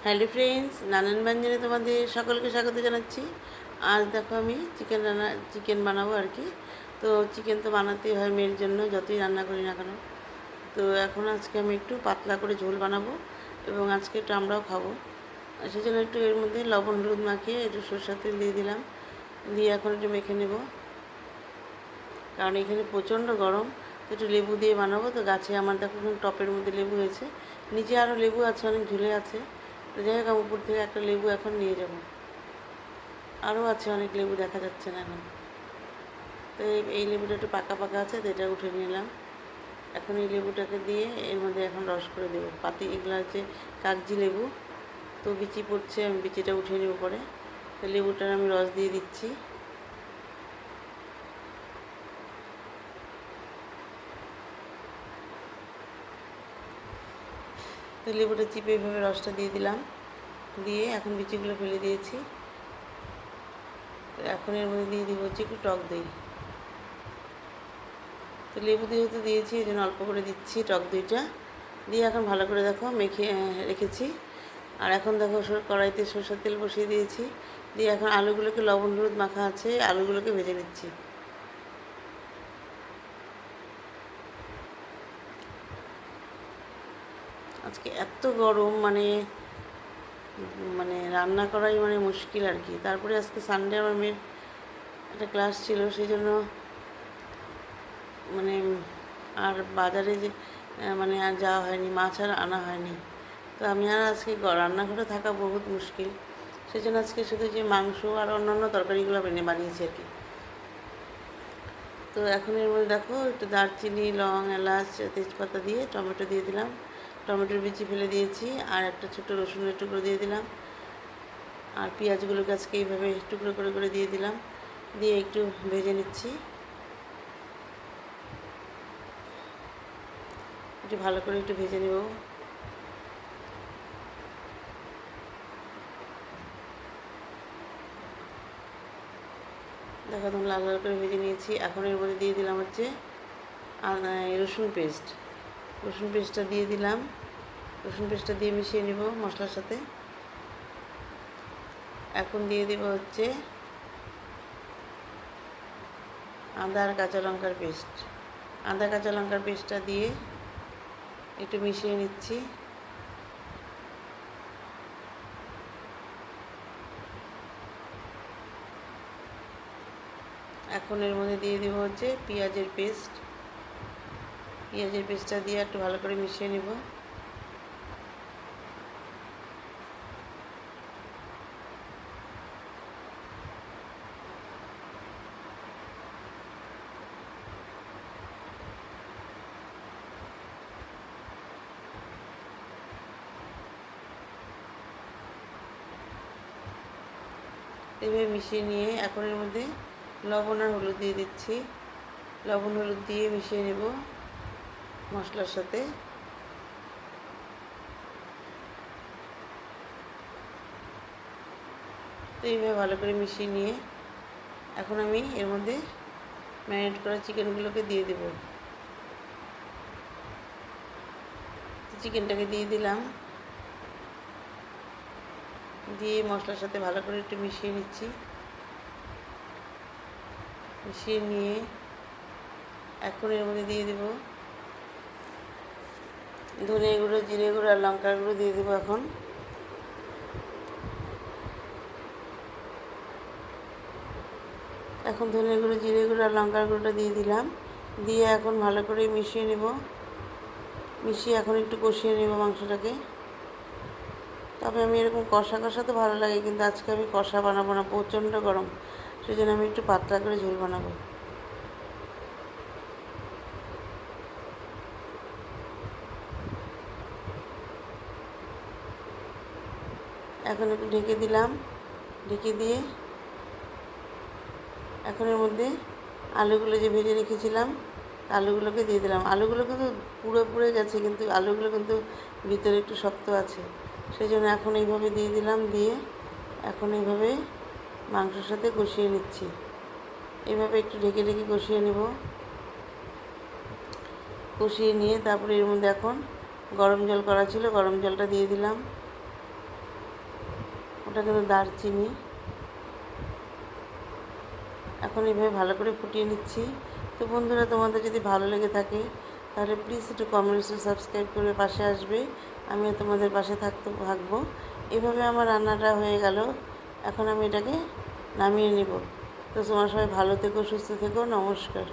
Hello friends, নানান ব্যঞ্জনে তোমাদের সকলকে স্বাগত জানাচ্ছি। আজ দেখো আমি চিকেন বানাবো আর কি। তো চিকেন তো বানাতেই হয় মেয়ের জন্য, যতই রান্না করি না কেন। তো এখন আজকে আমি একটু পাতলা করে ঝোল বানাবো এবং আজকে একটু আমরাও খাবো। সেজন্য একটু এর মধ্যে লবণ হলুদ মাখিয়ে একটু সরষের তেল দিয়ে দিলাম, দিয়ে এখন একটু মেখে নেব। কারণ এখানে প্রচণ্ড গরম, তো একটু লেবু দিয়ে বানাবো। তো গাছে আমার দেখো টপের মধ্যে লেবু হয়েছে, নিচে আরও লেবু আছে, অনেক ঝুলে আছে। তো যাই হোক, উপর থেকে একটা লেবু এখন নিয়ে যাব। আরও আছে অনেক লেবু, দেখা যাচ্ছে না এখন। তো এই লেবুটা একটু পাকা পাকা আছে, তো এটা উঠে নিলাম। এখন এই লেবুটাকে দিয়ে এর মধ্যে এখন রস করে দেবো। এগুলো হচ্ছে কাগজি লেবু, তো বিচি পড়ছে, আমি বিচিটা উঠে নেব পরে। তো লেবুটার আমি রস দিয়ে দিচ্ছি। তো লেবুটা চিপে এইভাবে রসটা দিয়ে দিলাম, দিয়ে এখন বিচিগুলো ফেলে দিয়েছি। তো এখন এর মধ্যে দিয়ে দিব হচ্ছে একটু টক দই। তো লেবু দিয়ে হয়তো দিয়েছি, এই জন্য অল্প করে দিচ্ছি টক দইটা দিয়ে। এখন ভালো করে দেখো মেখে রেখেছি। আর এখন দেখো কড়াইতে সরষের তেল বসিয়ে দিয়েছি, দিয়ে এখন আলুগুলোকে লবণ হলুদ মাখা আছে, আলুগুলোকে ভেজে নিচ্ছি। আজকে এত গরম, মানে মানে রান্না করাই মানে মুশকিল আর কি। তারপরে আজকে সানডে আমার মেয়ের একটা ক্লাস ছিল, সেই জন্য মানে আর বাজারে যে মানে আর যাওয়া হয়নি, মাছ আর আনা হয়নি। তো আমি আর আজকে রান্নাঘরে থাকা বহুত মুশকিল, সেই জন্য আজকে শুধু যে মাংস আর অন্যান্য তরকারিগুলো বানিয়েছি আর কি। তো এখন এর মধ্যে দেখো একটু দারচিনি, লং, এলাচ, তেজপাতা দিয়ে টমেটো দিয়ে দিলাম। টমেটোর বিচি ফেলে দিয়েছি, আর একটা ছোটো রসুনের টুকরো দিয়ে দিলাম। আর পেঁয়াজগুলোকে আজকে এইভাবে টুকরো করে করে দিয়ে দিলাম, দিয়ে একটু ভেজে নিচ্ছি। একটু ভালো করে একটু ভেজে নেব। দেখো তখন লাল লাল করে ভেজে নিয়েছি। এখন এর মধ্যে দিয়ে দিলাম হচ্ছে রসুন পেস্ট। রসুন পেস্টটা দিয়ে দিলাম। রসুন পেস্টটা দিয়ে মিশিয়ে নেব মশলার সাথে। এখন দিয়ে দেব হচ্ছে আদা আর কাঁচা লঙ্কার পেস্ট। আদা কাঁচা লঙ্কার পেস্টটা দিয়ে একটু মিশিয়ে নিচ্ছি। এখন এর মধ্যে দিয়ে দেবো হচ্ছে পেঁয়াজের পেস্ট। পেঁয়াজের পেস্টটা দিয়ে একটু ভালো করে মিশিয়ে নেব। এভাবে মিশিয়ে নিয়ে এখন এর মধ্যে লবণ আর হলুদ দিয়ে দিচ্ছি। লবণ হলুদ দিয়ে মিশিয়ে নেব মশলার সাথে। তো এইভাবে ভালো করে মিশিয়ে নিয়ে এখন আমি এর মধ্যে ম্যারিনেট করা চিকেনগুলোকে দিয়ে দেব। চিকেনটাকে দিয়ে দিলাম, দিয়ে মশলার সাথে ভালো করে একটু মিশিয়ে নিচ্ছি। মিশিয়ে নিয়ে এখন এর মধ্যে দিয়ে দেব ধনে গুঁড়ো, জিরে গুঁড়ো আর লঙ্কার গুঁড়ো দিয়ে দেবো। এখন ধনে গুঁড়ো, জিরে গুঁড়ো আর লঙ্কার গুঁড়োটা দিয়ে দিলাম, দিয়ে এখন ভালো করে মিশিয়ে নেব। মিশিয়ে এখন একটু কষিয়ে নেব মাংসটাকে। তবে আমি এরকম কষা কষা তো ভালো লাগে, কিন্তু আজকে আমি কষা বানাবো না, প্রচণ্ড গরম, সেই জন্য আমি একটু পাতলা করে ঝোল বানাবো। এখন একটু ঢেকে দিলাম, ঢেকে দিয়ে এখন এর মধ্যে আলুগুলো যে ভেজে রেখেছিলাম আলুগুলোকে দিয়ে দিলাম। আলুগুলো কিন্তু পুরো পুড়ে গেছে, কিন্তু আলুগুলো কিন্তু ভিতরে একটু শক্ত আছে, সেই জন্য এখন এইভাবে দিয়ে দিলাম। দিয়ে এখন এইভাবে মাংসের সাথে কষিয়ে নিচ্ছি। এইভাবে একটু ঢেকে ঢেকে কষিয়ে নেব। কষিয়ে নিয়ে তারপরে এর মধ্যে এখন গরম জল করা ছিল, গরম জলটা দিয়ে দিলাম। ওটা কিন্তু দারচিনি। এখন এইভাবে ভালো করে ফুটিয়ে নিচ্ছি। তো বন্ধুরা, তোমাদের যদি ভালো লেগে থাকে তাহলে প্লিজ একটু কমেন্টস ও সাবস্ক্রাইব করে পাশে আসবে, আমিও তোমাদের পাশে থাকবো। এভাবে আমার রান্নাটা হয়ে গেল। এখন আমি এটাকে নামিয়ে নেব। তো তোমরা সবাই ভালো থেকো, সুস্থ থেকো। নমস্কার।